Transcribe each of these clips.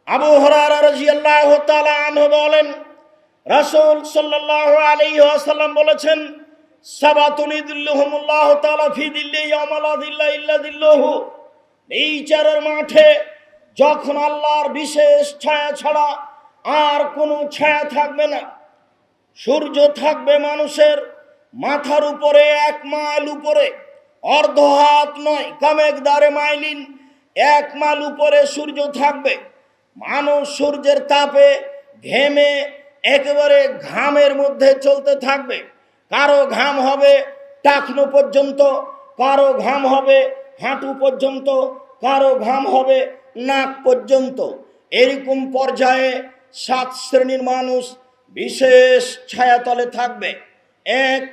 আবু হুরায়রা রাদিয়াল্লাহু তাআলা আনহু বলেন, রাসূল সাল্লাল্লাহু আলাইহি ওয়াসাল্লাম বলেছেন, সাবাতুন ইযিল্লুহুমুল্লাহু তাআলা ফি যিল্লিহি ইয়াওমা লা যিল্লা ইল্লা যিল্লুহু। এই বিচারের মাঠে যখন আল্লাহর বিশেষ ছায়া ছাড়া আর কোনো ছায়া থাকবে না, সূর্য থাকবে মানুষের মাথার উপরে 1 মাইল উপরে, অর্ধ হাত নয়, কামেকদারে মাইলিন 1 মাইল উপরে সূর্য থাকবে। মানুষ সূর্যের তাপে ঘেমে একেবারে ঘামের মধ্যে চলতে থাকবে। কারো ঘাম হবে টাকনো পর্যন্ত, কারো ঘাম হবে হাঁটু পর্যন্ত, কারো ঘাম হবে নাক পর্যন্ত। এরকম পর্যায়ে 7 শ্রেণীর মানুষ বিশেষ ছায়াতলে থাকবে। 1,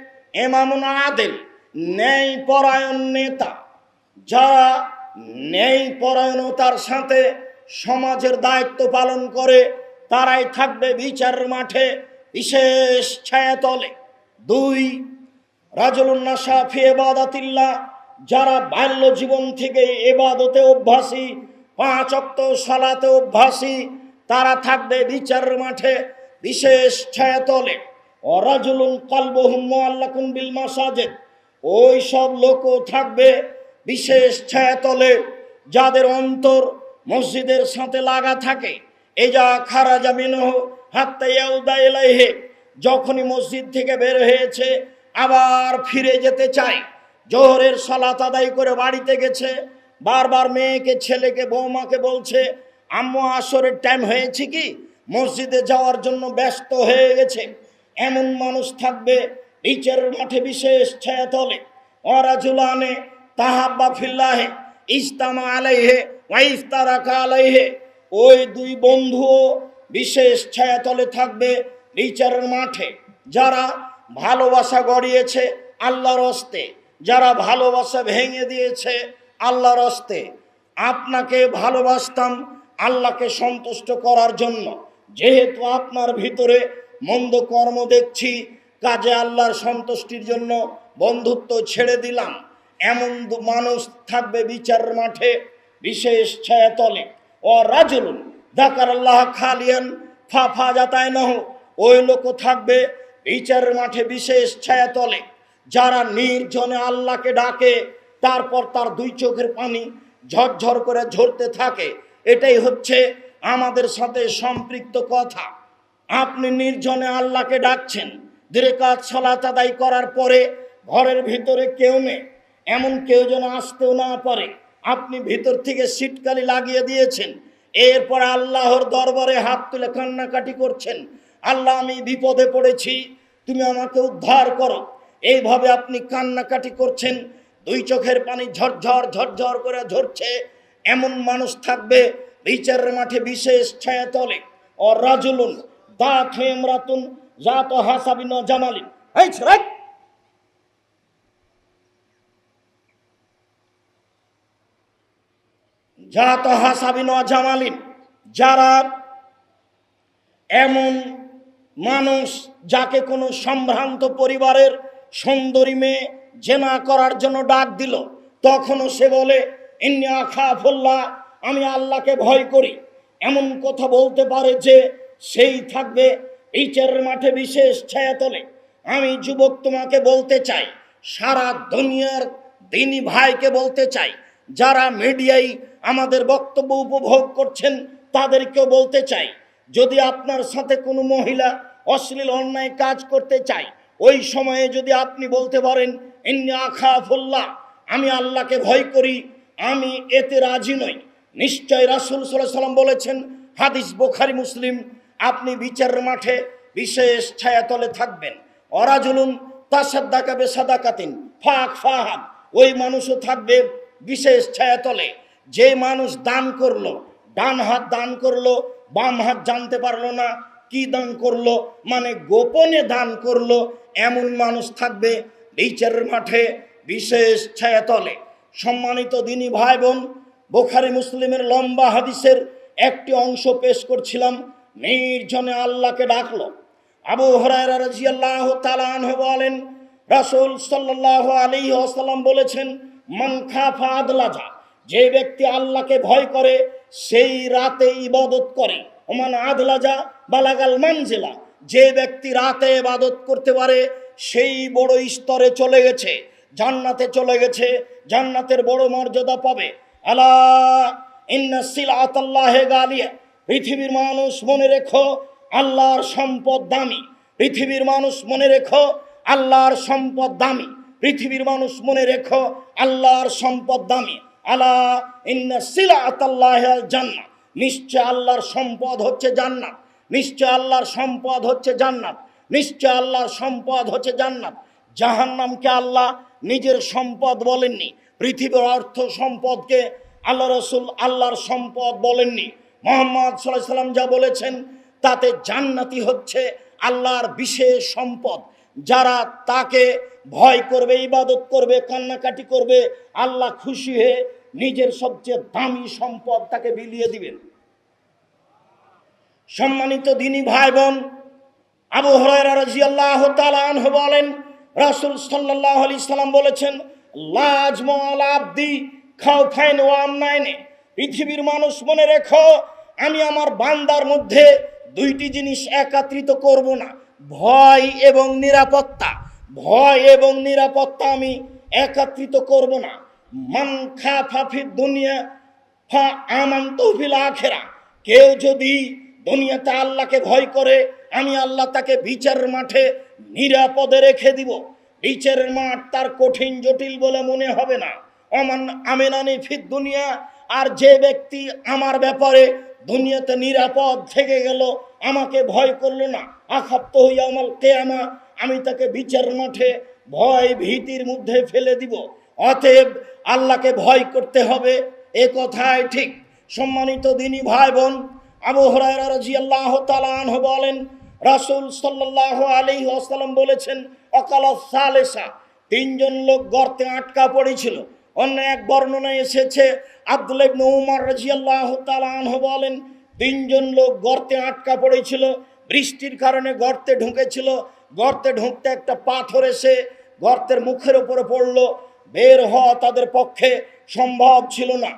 ইমামুন আদিল, ন্যায় পরায়ণ নেতা, যারা ন্যায় পরায়ণতার সাথে সমাজের দায়িত্ব পালন করে, তারাই থাকবে বিচারের মাঠে বিশেষ ছায়াতলে। 2, রাজুলুন নাশা ফি ইবাদাতিল্লাহ, যারা বাল্য জীবন থেকে ইবাদতে অভ্যাসী, 5 ওয়াক্ত সালাতে অভ্যাসী, তারা থাকবে বিচারের মাঠে বিশেষ ছায়াতলে। ও রাজুলুন কলবুহু মুআল্লাকুন বিল মাসাজিদ, ওই সব লোকও থাকবে বিশেষ ছায়াতলে যাদের অন্তর মসজিদের সাথে লাগা থাকে। এজা খারাজা মিনহু হাত্তা ইয়াউদা ইলাইহি, যখনই মসজিদ থেকে বের হয়েছে আবার ফিরে যেতে চায়। জোহরের সালাত আদায় করে বাড়িতে গেছে, বারবার মেয়েকে, ছেলেকে, বৌমাকে বলছে, আম্মু আসরের টাইম হয়েছে কি, মসজিদে যাওয়ার জন্য ব্যস্ত হয়ে গেছে। এমন মানুষ থাকবে বিচারের মাঠে বিশেষ ছায়াতলে। ওয়ারাজুলানে তাহাব্বা ফিল্লাহে ইজতামা আলাইহে ওয়া ইফতারাকা আলাইহে, ওই 2 বন্ধুও বিশেষ ছায়াতলে থাকবে বিচারের মাঠে। যারা ভালোবাসা গড়িয়েছে আল্লাহর হস্তে, যারা ভালোবাসা ভেঙে দিয়েছে আল্লাহর হস্তে। আপনাকে ভালোবাসতাম আল্লাহকে সন্তুষ্ট করার জন্য, যেহেতু আপনার ভিতরে মন্দ কর্ম দেখছি, কাজে আল্লাহর সন্তুষ্টির জন্য বন্ধুত্ব ছেড়ে দিলাম। এমন মানুষ থাকবে বিচারের মাঠে বিশেষ ছায়াতলে। ও রাজুলুন যাকারাল্লাহ খালিয়ান ফাফাজাতাইনাহু, ওই লোকও থাকবে বিচারের মাঠে বিশেষ ছায়াতলে, যারা নির্জনে আল্লাহকে ডাকে, তারপর তার 2 চোখের পানি ঝরঝর করে ঝরতে থাকে। এটাই হচ্ছে আমাদের সাথে সম্পৃক্ত কথা। আপনি নির্জনে আল্লাহকে ডাকছেন, 2 রাকাত সালাত আদায় করার পরে ঘরের ভিতরে কেউ নেই, এমন কেউ যেন আসতেও না পারে, আপনি ভিতর থেকে সিটকালি লাগিয়ে দিয়েছেন। এরপর আল্লাহর দরবারে হাত তুলে কান্নাকাটি করছেন, আল্লাহ আমি বিপদে পড়েছি, তুমি আমাকে উদ্ধার করো। এইভাবে আপনি কান্নাকাটি করছেন, 2 চোখের পানি ঝরঝর ঝরঝর করে ঝরছে। এমন মানুষ থাকবে বিচারের মাঠে বিশেষ ছায়াতলে। ও রাজুলুন দাত ইমরাতুন জাত হাসাবিন ওয়া জামালিন, এই ছেড়ে জাত হাসাবিন ওয়া জামালিন, যারা এমন মানুষ যাকে কোনো সম্ভ্রান্ত পরিবারের সুন্দরী মেয়ে জেনা করার জন্য ডাক দিল, তখনও সে বলে ইন্নী আখাফুল্লাহ, আমি আল্লাহকে ভয় করি। এমন কথা বলতে পারে যে সেই থাকবে বিচারের মাঠে বিশেষ ছায়াতলে। আমি যুবক তোমাকে বলতে চাই, সারা দুনিয়ার দিনী ভাইকে বলতে চাই, যারা মিডিয়ায় আমাদের বক্তব্য উপভোগ করছেন তাদেরকেও বলতে চাই, যদি আপনার সাথে কোনো মহিলা অশ্লীল অন্যায় কাজ করতে চায়, ওই সময়ে যদি আপনি বলতে পারেন ইন্নী আখাফুল্লাহ, আমি আল্লাহকে ভয় করি, আমি এতে রাজি নই, নিশ্চয় রাসূল সাল্লাল্লাহু আলাইহি ওয়াসাল্লাম বলেছেন, হাদিস বুখারী মুসলিম, আপনি বিচারের মাঠে বিশেষ ছায়াতলে থাকবেন। ওয়ারাজুলুন তাসাদ্দাকা বিসাদাকাতিন ফাকফাহাম, ওই মানুষও থাকবে বিশেষ ছায়াতলে। যে মানুষ দান করলো, ডান হাত দান করলো, বাম হাত জানতে পারলো না কি দান করলো, মানে গোপনে দান করলো, এমন মানুষ থাকবে বিচারের মাঠে বিশেষ ছায়াতলে। সম্মানিত দিনী ভাই বোন, বুখারী মুসলিমের লম্বা হাদিসের একটি অংশ পেশ করছিলাম। নির্জনে আল্লাহকে ডাকলো। আবু হুরায়রা রাদিয়াল্লাহু তাআলা আনহু বলেন, রাসূল সাল্লাল্লাহু আলাইহি ওয়াসাল্লাম বলেছেন, মান খাফা আদলাজা, যে ব্যক্তি আল্লাহকে ভয় করে সেই রাতে ইবাদত করে। ওমান আদলাজা বালাগাল মানজিলা, যে ব্যক্তি রাতে ইবাদত করতে পারে সেই বড় স্তরে চলে গেছে, জান্নাতে চলে গেছে, জান্নাতের বড় মর্যাদা পাবে। আলা ইন্না সিলাতাল্লাহি গালিয়া, পৃথিবীর মানুষ মনে রেখো আল্লাহর সম্পদ দামি। পৃথিবীর মানুষ মনে রেখো আল্লাহর সম্পদ দামি। পৃথিবীর মানুষ মনে রেখো আল্লাহর সম্পদ দামি। আলা ইন্না সিলাতাল্লাহিল জান্নাহ, নিশ্চয় আল্লাহর সম্পদ হচ্ছে জান্নাত। নিশ্চয় আল্লাহর সম্পদ হচ্ছে জান্নাত। নিশ্চয় আল্লাহর সম্পদ হচ্ছে জান্নাত। জাহান্নামকে আল্লাহ নিজের সম্পদ বলেননি। পৃথিবীর অর্থ সম্পদকে আল্লাহ রসুল আল্লাহর সম্পদ বলেননি। মুহাম্মদ সাল্লাল্লাহু আলাইহি ওয়াসাল্লাম যা বলেছেন তাতে জান্নাতি হচ্ছে আল্লাহর বিশেষ সম্পদ। যারা তাকে ভয় করবে, ইবাদত করবে, কান্নাকাটি করবে, আল্লাহ খুশি হয়ে নিজের সবচেয়ে দামি সম্পদ তাকে বিলিয়ে দিবেন। সম্মানিত দিনী ভাই বোন, আবু হুরায়রা রাদিয়াল্লাহু তাআলা আনহু বলেন, রাসূল সাল্লাল্লাহু আলাইহি সাল্লাম বলেছেন, লাজমাল আবদি খাউফাইন ওয়া আমনাইনে, পৃথিবীর মানুষ মনে রেখো আমি আমার বান্দার মধ্যে দুইটি জিনিস একত্রিত করব না, ভয় এবং নিরাপত্তা। ভয় এবং নিরাপত্তা আমি একত্রিত করব না। মান খাফা ফিদ দুনিয়া ফা আমানতু ফিল আখিরা, কেউ যদি দুনিয়াতে আল্লাহকে ভয় করে আমি আল্লাহ তাকে বিচারের মাঠে নিরাপদে রেখে দিব। বিচারের মাঠ তার কঠিন জটিল বলে মনে হবে না। অমান আমিনানি ফিদ দুনিয়া, আর যে ব্যক্তি আমার ব্যাপারে দুনিয়াতে নিরাপদ থেকে গেল, আমাকে ভয় করলো না, আখাপ্ত হইয়া আমাল কিয়ামা, আমি তাকে বিচার মাঠে ভয় ভীতির মধ্যে ফেলে দিব। অতএব আল্লাহকে ভয় করতে হবে, এ কথাই ঠিক। সম্মানিত দিনী ভাই বোন, আবু হুরায়রা রাদিয়াল্লাহু তাআলা আনহু বলেন, রাসূল সাল্লাল্লাহু আলাইহি ওয়াসাল্লাম বলেছেন, অকালা সালেসা, তিনজন লোক গর্তে আটকা পড়েছিল। অন্য এক বর্ণনায় এসেছে, আব্দুল্লাহ ইবনে উমর রাদিয়াল্লাহু তাআলা আনহু বলেন, তিনজন লোক গর্তে আটকা পড়েছিল, বৃষ্টির কারণে গর্তে ঢুকেছিল। গর্তে ঢুকতে একটা পাথর এসে গর্তের মুখের উপরে পড়ল, বের হওয়া তাদের পক্ষে সম্ভব ছিল না।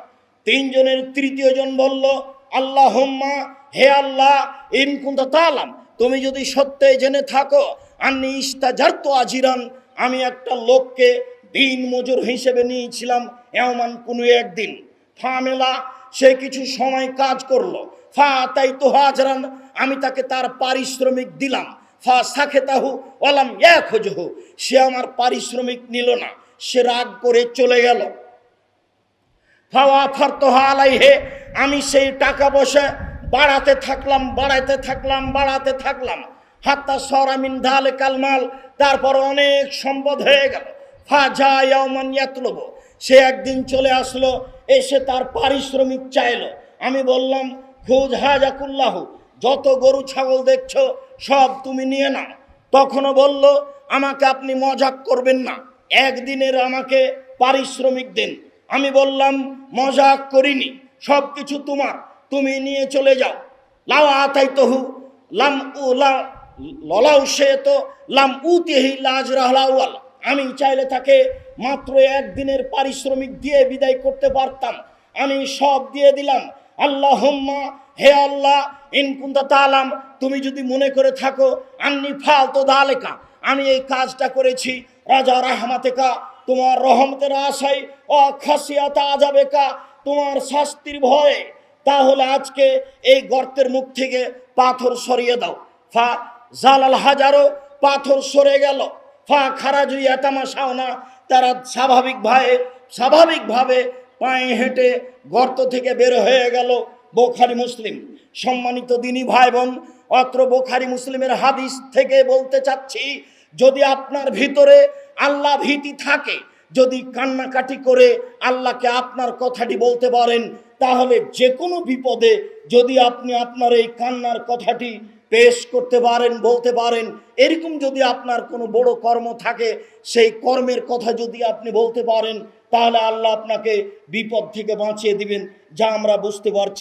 তিনজনের তৃতীয় জন বলল, আল্লাহুম্মা, হে আল্লাহ, ইন কুনতা তাআলাম, তুমি যদি সত্যই জেনে থাকো, আন্নী ইস্তাজারতু আজিরান, আমি একটা লোককে দিন মজুর হিসেবে নিয়েছিলাম, এমন কোনো একদিন। ফামেলা, সে কিছু সময় কাজ করলো। ফা তাইতু হাজরান, আমি তাকে তার পারিশ্রমিক দিলাম। ফা সাখেতাহু ওয়ালাম ইয়াখুজহু, সে আমার পারিশ্রমিক নিল না, সে রাগ করে চলে গেল। ফাওয়া ফারতুহা আলাইহি, আমি সেই টাকা পয়সা বাড়াতে থাকলাম। হাত্তা সরামিন ধালে কালমাল, তারপর অনেক সম্পদ হয়ে গেল। ফা যা ইয়াউমান ইয়াতলুবু, সে একদিন চলে আসলো, এসে তার পারিশ্রমিক চাইলো। আমি বললাম, খুজ হাজাকুল্লাহু, যত গরু ছাগল দেখছো সব তুমি নিয়ে নাও। তখনও বলল, আমাকে আপনি মজাক করবেন না, একদিনের আমাকে পারিশ্রমিক দেন। আমি বললাম, মজাক করিনি, সব কিছু তোমার, তুমি নিয়ে চলে যাও। লাও আতাইতহু লাম উলা ললাউ, সে তো লাম উতিহি লাজরাহলাওয়াল, আমি চাইলে তাকে মাত্র একদিনের পারিশ্রমিক দিয়ে বিদায় করতে পারতাম, আমি সব দিয়ে দিলাম। আল্লাহুম্মা, হে আল্লাহ, ইন কুনতা তাআলাম, তুমি যদি মনে করে থাকো, আন্নী ফালতু যালিকা, আমি এই কাজটা করেছি রাজা রাহমাতেকা, তোমার রহমতের আশায়, ও খাসিয়াতা আযাবেকা, তোমার শাস্তির ভয়ে, তাহলে আজকে এই গর্তের মুখ থেকে পাথর সরিয়ে দাও। ফা জালাল হাজারো, পাথর সরে গেল। ফা খারাজু ইয়াতামাশাউনা, তারা স্বাভাবিকভাবে পায়ে হেঁটে গর্ত থেকে বের হয়ে গেল। বুখারী মুসলিম। সম্মানিত দিনী ভাই বোন, অত্র বুখারী মুসলিমের হাদিস থেকে বলতে চাচ্ছি, যদি আপনার ভিতরে আল্লাহ ভীতি থাকে, যদি কান্নাকাটি করে আল্লাহকে আপনার কথাটি বলতে পারেন, তাহলে যে কোনো বিপদে যদি আপনি আপনার এই কান্নার কথাটি পেশ করতে পারেন, বলতে পারেন, এরকম যদি আপনার কোনো বড় কর্ম থাকে, সেই কর্মের কথা যদি আপনি বলতে পারেন, তাহলে আল্লাহ আপনাকে বিপদ থেকে বাঁচিয়ে দিবেন, যা আমরা বুঝতে পারছি।